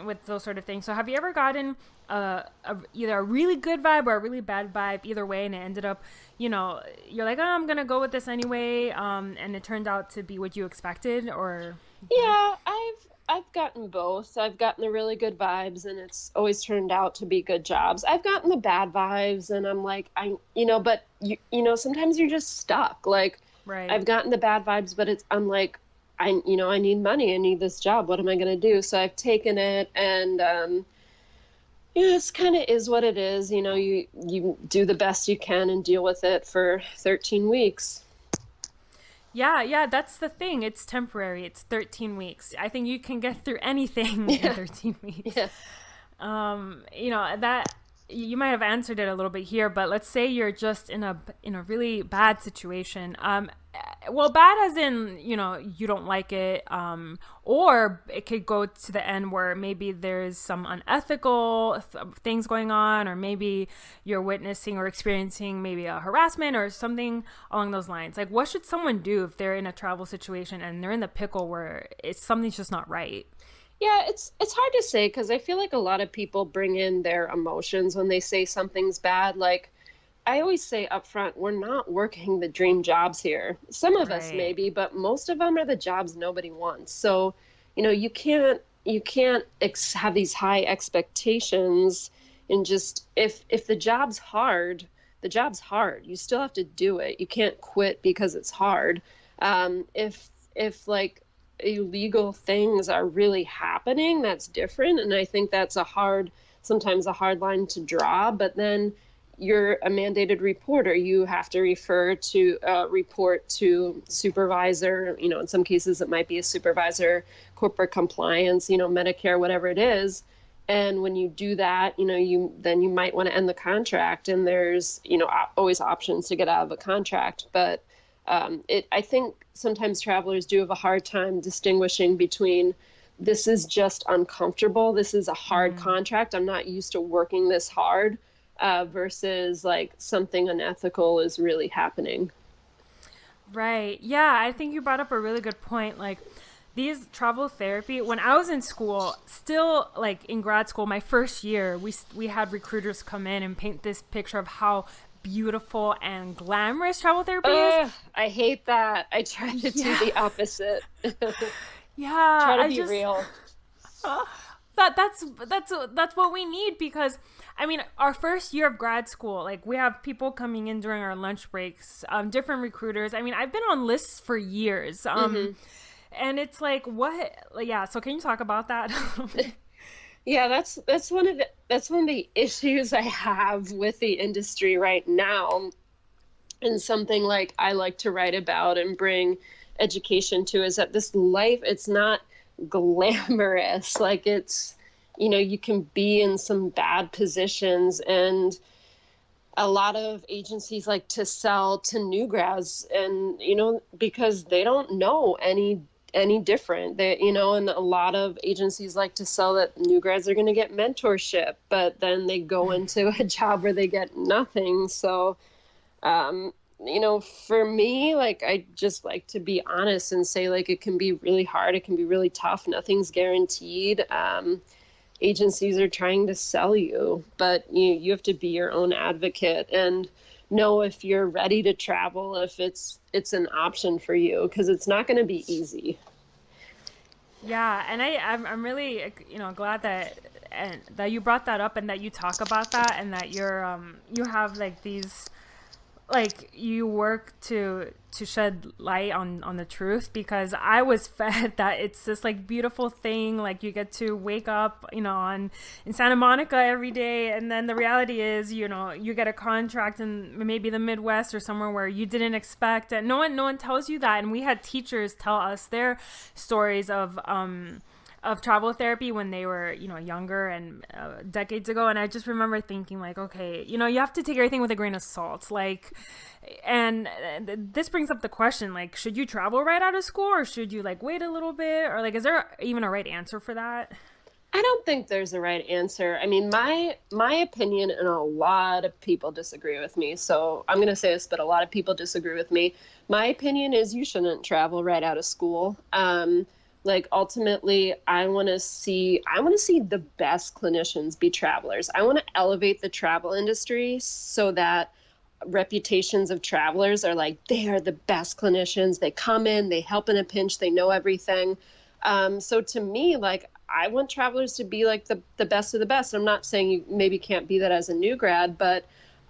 with those sort of things. So have you ever gotten either a really good vibe or a really bad vibe, either way, and it ended up, you're like, oh, I'm gonna go with this anyway, and it turned out to be what you expected? Or Yeah, I've gotten both. I've gotten the really good vibes, and it's always turned out to be good jobs. I've gotten the bad vibes, and I'm like, but sometimes you're just stuck. Like, right. I've gotten the bad vibes, but I'm like, I need money. I need this job. What am I going to do? So I've taken it, and this kind of is what it is. You do the best you can and deal with it for 13 weeks. Yeah, that's the thing. It's temporary. It's 13 weeks. I think you can get through anything in 13 weeks. Yeah. That you might have answered it a little bit here, but let's say you're just in a really bad situation. Well, bad as in, you don't like it, or it could go to the end where maybe there's some unethical things going on, or maybe you're witnessing or experiencing maybe a harassment or something along those lines. Like, what should someone do if they're in a travel situation and they're in the pickle where something's just not right? Yeah, it's hard to say, because I feel like a lot of people bring in their emotions when they say something's bad. Like, I always say up front, we're not working the dream jobs here. Some of us maybe, but most of them are the jobs nobody wants. So, you can't have these high expectations, and just if the job's hard, the job's hard. You still have to do it. You can't quit because it's hard. If like illegal things are really happening, that's different. And I think that's sometimes a hard line to draw. But then you're a mandated reporter. You have to report to supervisor. In some cases it might be a supervisor, corporate compliance, Medicare, whatever it is. And when you do that, you might want to end the contract. And there's, always options to get out of a contract. But I think sometimes travelers do have a hard time distinguishing between, this is just uncomfortable, this is a hard contract, I'm not used to working this hard, versus like something unethical is really happening. Right. Yeah, I think you brought up a really good point. Like, these travel therapy, when I was in school, still like in grad school, my first year, we had recruiters come in and paint this picture of how beautiful and glamorous travel therapy is. I hate that. I try to do the opposite. Yeah. Try to be real. That's what we need, because I mean, our first year of grad school, like, we have people coming in during our lunch breaks, different recruiters. I mean, I've been on lists for years. And it's like, what? Yeah. So can you talk about that? Yeah, that's one of the issues I have with the industry right now, and something like I like to write about and bring education to, is that this life, it's not glamorous. Like, it's, you can be in some bad positions, and a lot of agencies like to sell to new grads, and because they don't know any different. And a lot of agencies like to sell that new grads are going to get mentorship, but then they go into a job where they get nothing. So, for me, like, I just like to be honest and say, like, it can be really hard. It can be really tough. Nothing's guaranteed. Agencies are trying to sell you, but you have to be your own advocate and know if you're ready to travel, if it's an option for you, because it's not going to be easy. Yeah, and I'm really glad that you brought that up, and that you talk about that, and that you have like these like you work to shed light on the truth, because I was fed that it's this like beautiful thing, like you get to wake up, you know, in Santa Monica every day, and then the reality is, you know, you get a contract in maybe the Midwest or somewhere where you didn't expect, and no one tells you that. And we had teachers tell us their stories of travel therapy when they were, you know, younger and decades ago. And I just remember thinking like, okay, you know, you have to take everything with a grain of salt. Like, and this brings up the question, like, should you travel right out of school, or should you like wait a little bit, or like, is there even a right answer for that? I don't think there's a right answer. I mean, my opinion, and a lot of people disagree with me, so I'm going to say this, but a lot of people disagree with me. My opinion is you shouldn't travel right out of school. Like ultimately, I want to see the best clinicians be travelers. I want to elevate the travel industry so that reputations of travelers are like, they are the best clinicians. They come in, they help in a pinch, they know everything. So to me, like, I want travelers to be like the best of the best. I'm not saying you maybe can't be that as a new grad, but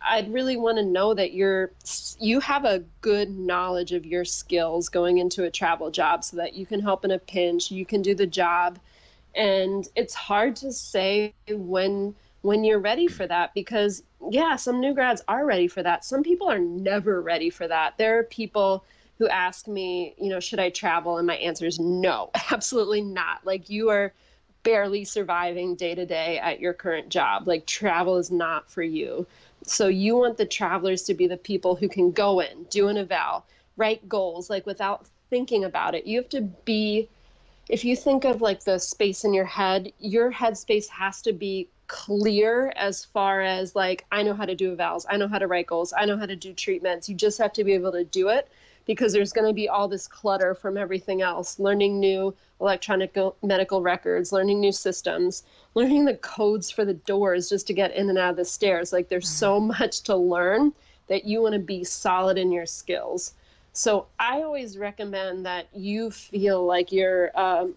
I'd really want to know that you have a good knowledge of your skills going into a travel job so that you can help in a pinch, you can do the job. And it's hard to say when you're ready for that, because yeah, some new grads are ready for that. Some people are never ready for that. There are people who ask me, you know, should I travel? And my answer is no, absolutely not. Like, you are barely surviving day to day at your current job. Like, travel is not for you. So you want the travelers to be the people who can go in, do an eval, write goals, like without thinking about it. You have to be, if you think of like the space in your headspace has to be clear as far as like, I know how to do evals, I know how to write goals, I know how to do treatments. You just have to be able to do it, because there's going to be all this clutter from everything else, learning new electronic medical records, learning new systems, learning the codes for the doors just to get in and out of the stairs. Like, there's so much to learn that you want to be solid in your skills. So I always recommend that you feel like you're an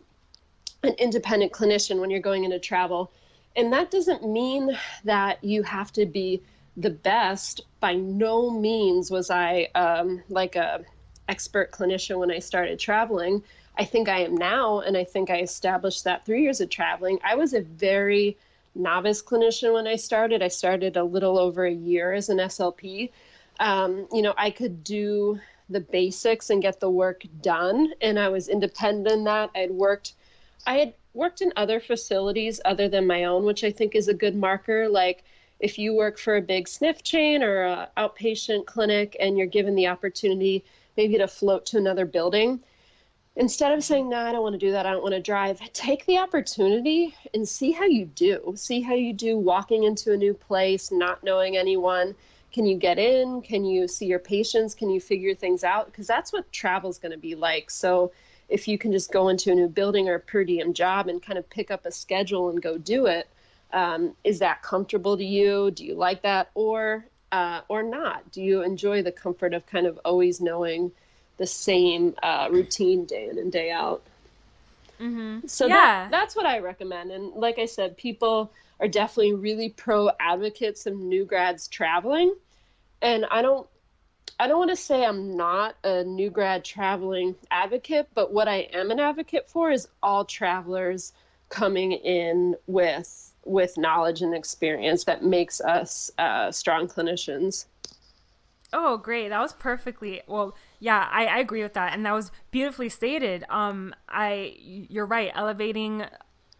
independent clinician when you're going into travel. And that doesn't mean that you have to be the best. By no means was I like a expert clinician when I started traveling. I think I am now, and I think I established that 3 years of traveling. I was a very novice clinician when I started. I started a little over a year as an SLP. You know, I could do the basics and get the work done, and I was independent in that. I had worked in other facilities other than my own, which I think is a good marker. Like, if you work for a big sniff chain or an outpatient clinic and you're given the opportunity maybe to float to another building, instead of saying, no, I don't want to do that, I don't want to drive, take the opportunity and see how you do. See how you do walking into a new place, not knowing anyone. Can you get in? Can you see your patients? Can you figure things out? Because that's what travel is going to be like. So if you can just go into a new building or a per diem job and kind of pick up a schedule and go do it, is that comfortable to you? Do you like that? Or not? Do you enjoy the comfort of kind of always knowing the same routine day in and day out? Mm-hmm. So yeah, that's what I recommend. And like I said, people are definitely really pro advocates of new grads traveling. And I don't want to say I'm not a new grad traveling advocate, but what I am an advocate for is all travelers coming in with knowledge and experience that makes us strong clinicians. Oh, great. That was perfectly, well, yeah, I agree with that. And that was beautifully stated. You're right. Elevating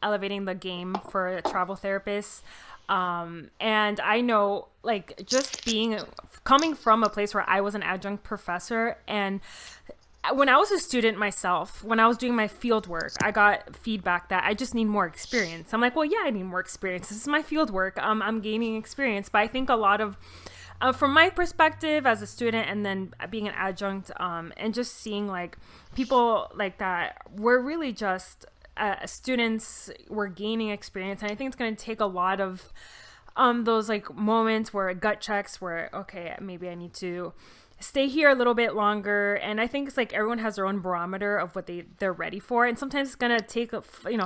the game for travel therapists. And I know, like, just coming from a place where I was an adjunct professor, and when I was a student myself, when I was doing my field work, I got feedback that I just need more experience. I'm like, well, yeah, I need more experience. This is my field work. I'm gaining experience. But I think a lot of, from my perspective as a student, and then being an adjunct, and just seeing like people like that, we're really just students, were gaining experience. And I think it's going to take a lot of those like moments where gut checks where, okay, maybe I need to stay here a little bit longer. And I think it's like everyone has their own barometer of what they're ready for. And sometimes it's going to take,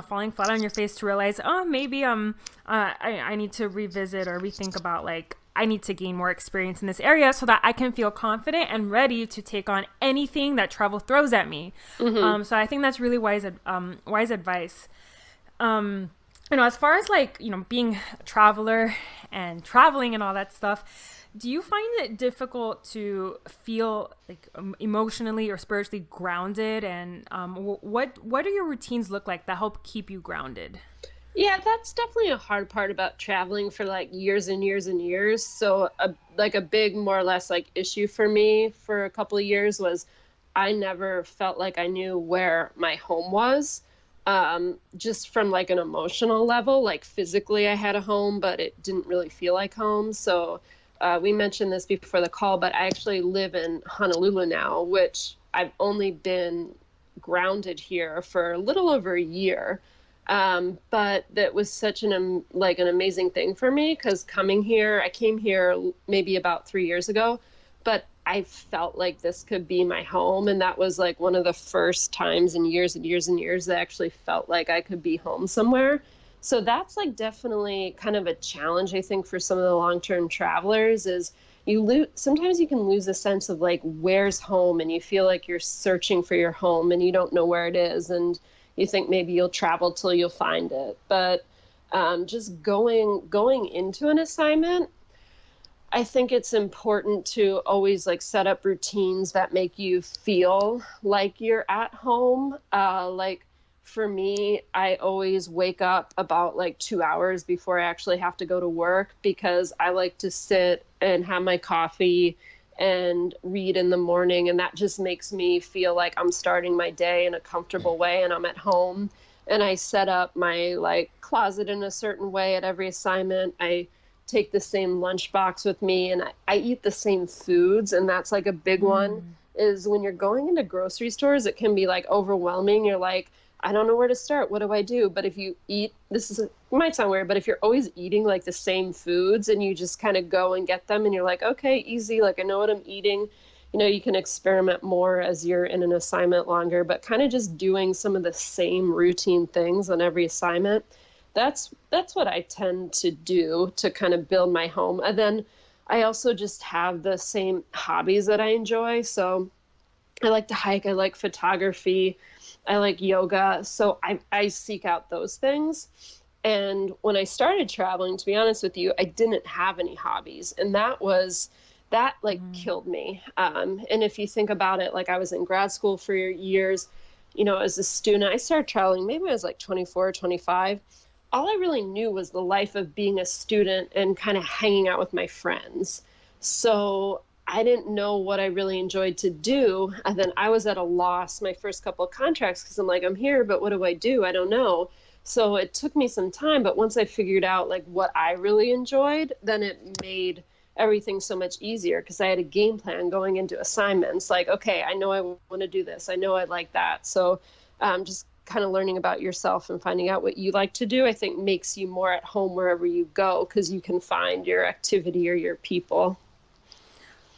falling flat on your face to realize, oh, maybe I need to revisit or rethink about like I need to gain more experience in this area so that I can feel confident and ready to take on anything that travel throws at me. So I think that's really wise advice. As far as like, being a traveler and traveling and all that stuff, do you find it difficult to feel like emotionally or spiritually grounded? And what do your routines look like that help keep you grounded? Yeah, that's definitely a hard part about traveling for like years and years and years. So a big, more or less like issue for me for a couple of years was I never felt like I knew where my home was. Just from like an emotional level, like physically I had a home, but it didn't really feel like home. So we mentioned this before the call, but I actually live in Honolulu now, which I've only been grounded here for a little over a year. But that was such an amazing thing for me, because I came here maybe about 3 years ago, but I felt like this could be my home. And that was like one of the first times in years and years and years that I actually felt like I could be home somewhere. So that's like definitely kind of a challenge, I think, for some of the long-term travelers is sometimes you can lose a sense of like, where's home? And you feel like you're searching for your home and you don't know where it is. And you think maybe you'll travel till you'll find it. But just going into an assignment, I think it's important to always like set up routines that make you feel like you're at home. Like for me, I always wake up about like 2 hours before I actually have to go to work, because I like to sit and have my coffee and read in the morning. And that just makes me feel like I'm starting my day in a comfortable way and I'm at home. And I set up my like closet in a certain way at every assignment. I take the same lunchbox with me, and I eat the same foods. And that's like a big one, is when you're going into grocery stores, it can be like overwhelming. You're like, I don't know where to start. What do I do? But if you eat, it might sound weird, but if you're always eating like the same foods and you just kind of go and get them and you're like, okay, easy. Like I know what I'm eating. You can experiment more as you're in an assignment longer, but kind of just doing some of the same routine things on every assignment. That's what I tend to do to kind of build my home. And then I also just have the same hobbies that I enjoy. So I like to hike. I like photography. I like yoga. So I seek out those things. And when I started traveling, to be honest with you, I didn't have any hobbies. And that killed me. And if you think about it, like I was in grad school for years, as a student, I started traveling, maybe I was like 24 or 25. All I really knew was the life of being a student and kind of hanging out with my friends. So I didn't know what I really enjoyed to do. And then I was at a loss my first couple of contracts, because I'm like, I'm here, but what do? I don't know. So it took me some time. But once I figured out like what I really enjoyed, then it made everything so much easier, because I had a game plan going into assignments. Like, okay, I know I want to do this. I know I like that. So just kind of learning about yourself and finding out what you like to do, I think makes you more at home wherever you go, because you can find your activity or your people.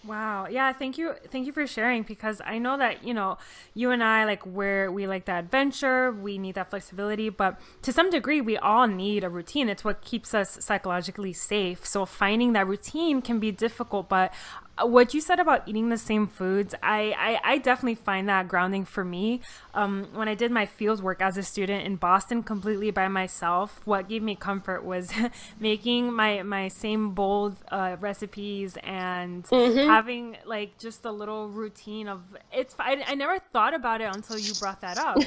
Wow. Yeah. Thank you. Thank you for sharing, because I know that, you and I, like, we like that adventure, we need that flexibility, but to some degree, we all need a routine. It's what keeps us psychologically safe. So finding that routine can be difficult, but what you said about eating the same foods, I definitely find that grounding for me. When I did my field work as a student in Boston completely by myself, what gave me comfort was making my same bold recipes and having like just a little routine of it's. I never thought about it until you brought that up.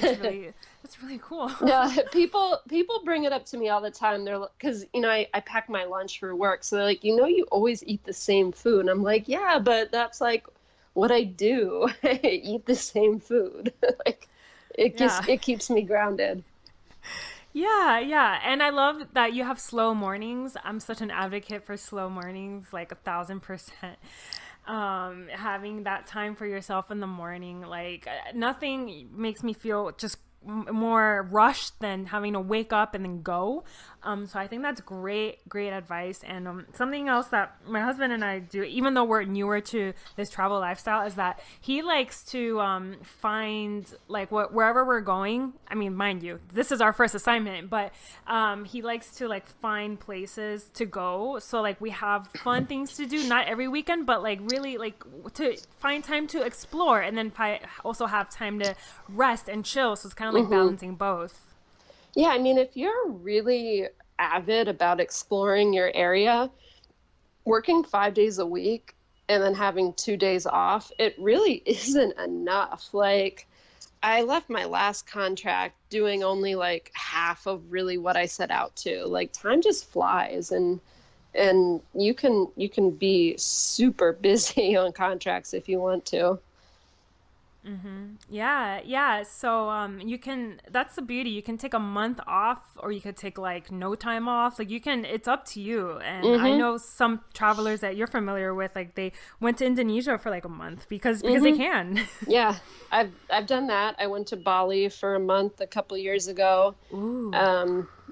It's really cool. Yeah, people bring it up to me all the time. They're because I pack my lunch for work, so they're like, you always eat the same food. And I'm like, yeah, but that's like what I do. I eat the same food. Like it keeps me grounded. Yeah. And I love that you have slow mornings. I'm such an advocate for slow mornings, like 1,000%. Having that time for yourself in the morning, like nothing makes me feel just more rushed than having to wake up and then go. So I think that's great advice. And something else that my husband and I do, even though we're newer to this travel lifestyle, is that he likes to find like wherever we're going. I mean, mind you, this is our first assignment, but he likes to like find places to go. So like we have fun things to do, not every weekend, but like really like to find time to explore, and then also have time to rest and chill. So it's kind of like balancing both. Yeah, I mean, if you're really avid about exploring your area, working 5 days a week and then having 2 days off, it really isn't enough. Like, I left my last contract doing only like half of really what I set out to. Like, time just flies, and you can be super busy on contracts if you want to. Yeah. So you can, that's the beauty. You can take a month off, or you could take like no time off. Like you can, it's up to you. And I know some travelers that you're familiar with, like they went to Indonesia for like a month because they can. Yeah, I've done that. I went to Bali for a month a couple years ago. Ooh.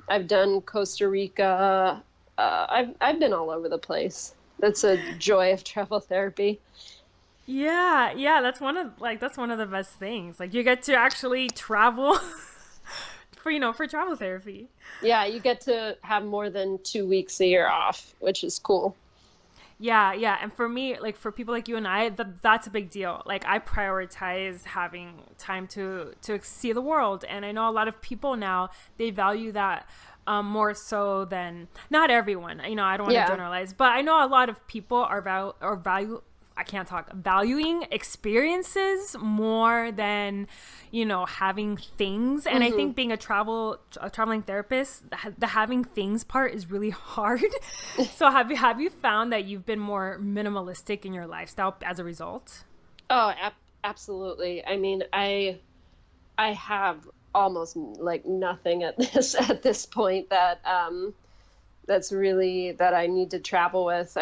I've done Costa Rica. I've been all over the place. That's a joy of travel therapy. Yeah, that's one of the best things. Like you get to actually travel for travel therapy. Yeah, you get to have more than 2 weeks a year off, which is cool. Yeah. And for me, like for people like you and I, that's a big deal. Like I prioritize having time to see the world. And I know a lot of people now, they value that more so than, not everyone, I don't want to generalize, but I know a lot of people are valuing experiences more than, having things. And I think being a traveling therapist, the having things part is really hard. So have you found that you've been more minimalistic in your lifestyle as a result? Oh, absolutely. I mean, I have almost like nothing at this point that's really that I need to travel with.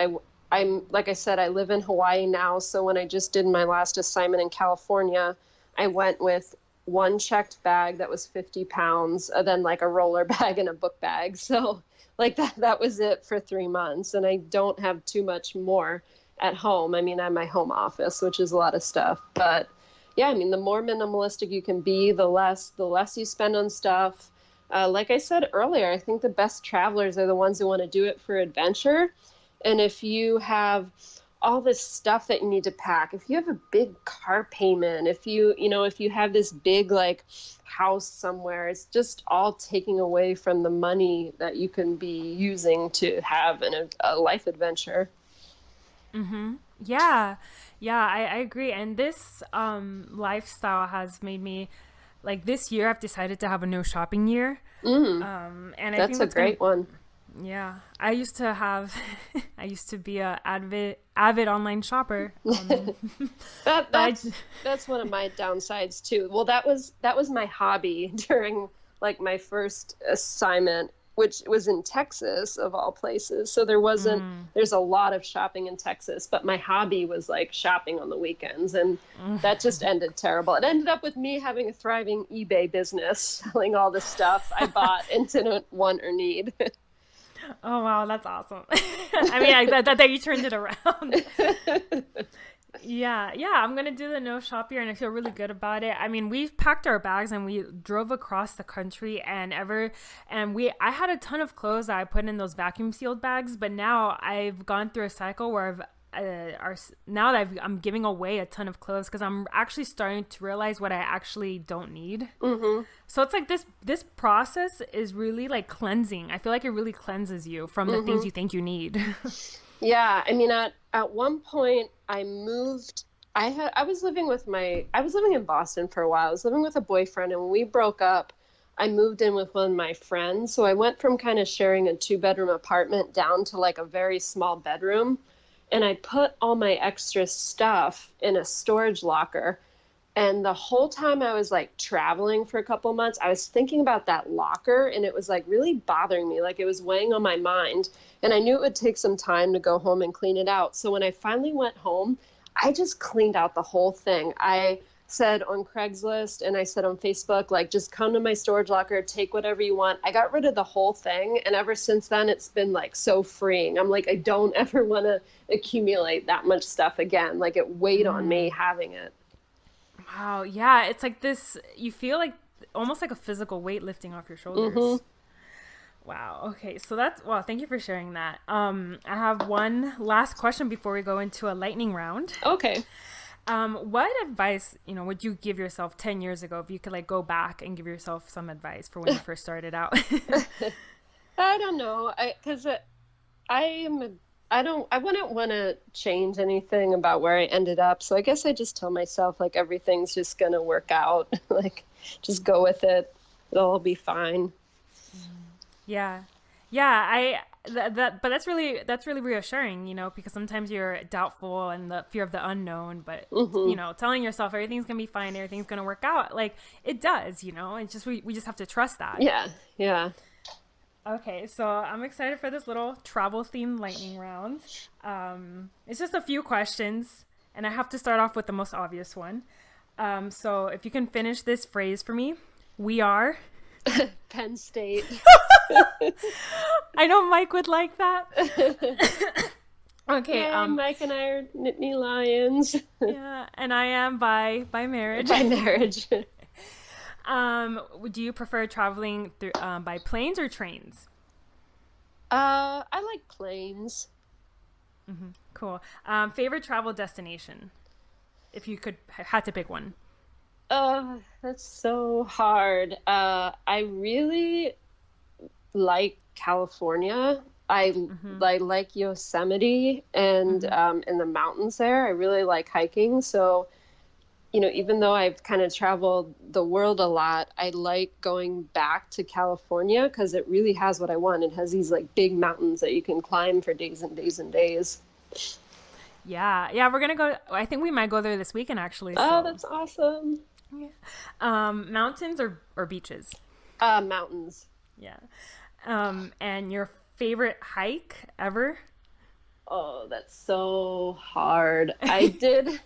I'm like I said, I live in Hawaii now. So when I just did my last assignment in California, I went with one checked bag that was 50 pounds, and then like a roller bag and a book bag. So like that was it for 3 months. And I don't have too much more at home. I mean, I have my home office, which is a lot of stuff. But yeah, I mean, the more minimalistic you can be, the less you spend on stuff. Like I said earlier, I think the best travelers are the ones who want to do it for adventure. And if you have all this stuff that you need to pack, if you have a big car payment, if you have this big like house somewhere, it's just all taking away from the money that you can be using to have a life adventure. Yeah, I agree. And this lifestyle has made me, like this year, I've decided to have a no shopping year. And I think that's a great one. Yeah, I used to be a avid online shopper. That's one of my downsides too. Well, that was my hobby during like my first assignment, which was in Texas of all places. So there's a lot of shopping in Texas, but my hobby was like shopping on the weekends, and that just ended terrible. It ended up with me having a thriving eBay business, selling all the stuff I bought and didn't want or need. Oh, wow. That's awesome. I mean, that you turned it around. Yeah. I'm going to do the no shop year, and I feel really good about it. I mean, we've packed our bags and we drove across the country I had a ton of clothes that I put in those vacuum sealed bags, but now I've gone through a cycle where now that I'm giving away a ton of clothes because I'm actually starting to realize what I actually don't need. So it's like this process is really like cleansing. I feel like it really cleanses you from the things you think you need. Yeah, I mean, at one point I moved. I was living in Boston for a while. I was living with a boyfriend, and when we broke up, I moved in with one of my friends. So I went from kind of sharing a 2-bedroom apartment down to like a very small bedroom. And I put all my extra stuff in a storage locker. And the whole time I was like traveling for a couple months, I was thinking about that locker, and it was like really bothering me. Like it was weighing on my mind. And I knew it would take some time to go home and clean it out. So when I finally went home, I just cleaned out the whole thing. I said on Craigslist and I said on Facebook, like, just come to my storage locker, take whatever you want. I got rid of the whole thing. And ever since then, it's been like so freeing. I'm like, I don't ever want to accumulate that much stuff again. Like, it weighed on me having it. Wow. Yeah. It's like this, you feel like almost like a physical weight lifting off your shoulders. Mm-hmm. Wow. Okay. So well, thank you for sharing that. I have one last question before we go into a lightning round. Okay. What advice, would you give yourself 10 years ago if you could like go back and give yourself some advice for when you first started out? I don't know. I wouldn't want to change anything about where I ended up. So I guess I just tell myself like everything's just going to work out. Like, just go with it. It'll all be fine. Yeah. Yeah. But that's really reassuring, because sometimes you're doubtful and the fear of the unknown, but telling yourself everything's going to be fine, everything's going to work out. Like it does, it's just, we just have to trust that. Yeah. Yeah. Okay. So I'm excited for this little travel themed lightning round. It's just a few questions and I have to start off with the most obvious one. So if you can finish this phrase for me, we are Penn State. I know Mike would like that. Okay. Yeah, Mike and I are Nittany Lions. Yeah, and I am by marriage. By marriage. Do you prefer traveling through by planes or trains? I like planes. Mm-hmm. Cool. Favorite travel destination? If you had to pick one. That's so hard. I really like California. I like Yosemite and in the mountains there. I really like hiking. So, even though I've kind of traveled the world a lot, I like going back to California because it really has what I want. It has these like big mountains that you can climb for days and days and days. Yeah. Yeah. We're going to go. I think we might go there this weekend actually. Oh, that's awesome. Yeah. Mountains or beaches? Mountains. Yeah. And your favorite hike ever? Oh, that's so hard. I did.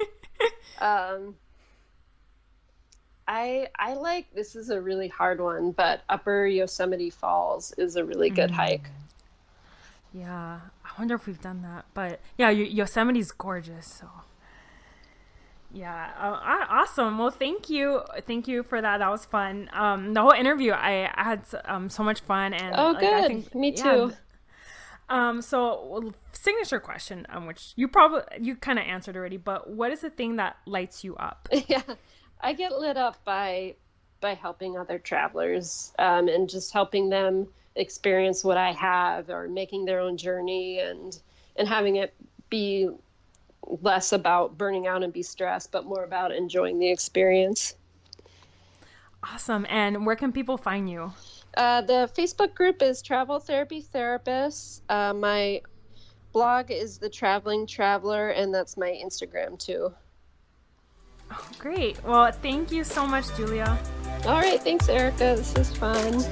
I like, this is a really hard one, but Upper Yosemite Falls is a really good hike. Yeah. I wonder if we've done that, but yeah, Yosemite's gorgeous. So yeah. Awesome. Well, thank you for that. That was fun. The whole interview, I had so much fun and good. I think, me too. So signature question, which you kind of answered already, but what is the thing that lights you up? Yeah, I get lit up by helping other travelers, and just helping them experience what I have, or making their own journey, and having it be less about burning out and be stressed, but more about enjoying the experience. Awesome. And where can people find you? The Facebook group is Travel Therapy Therapists. My blog is The Traveling Traveler, and that's my Instagram too. Oh, great. Well, thank you so much, Julia. All right. Thanks, Erica. This is fun.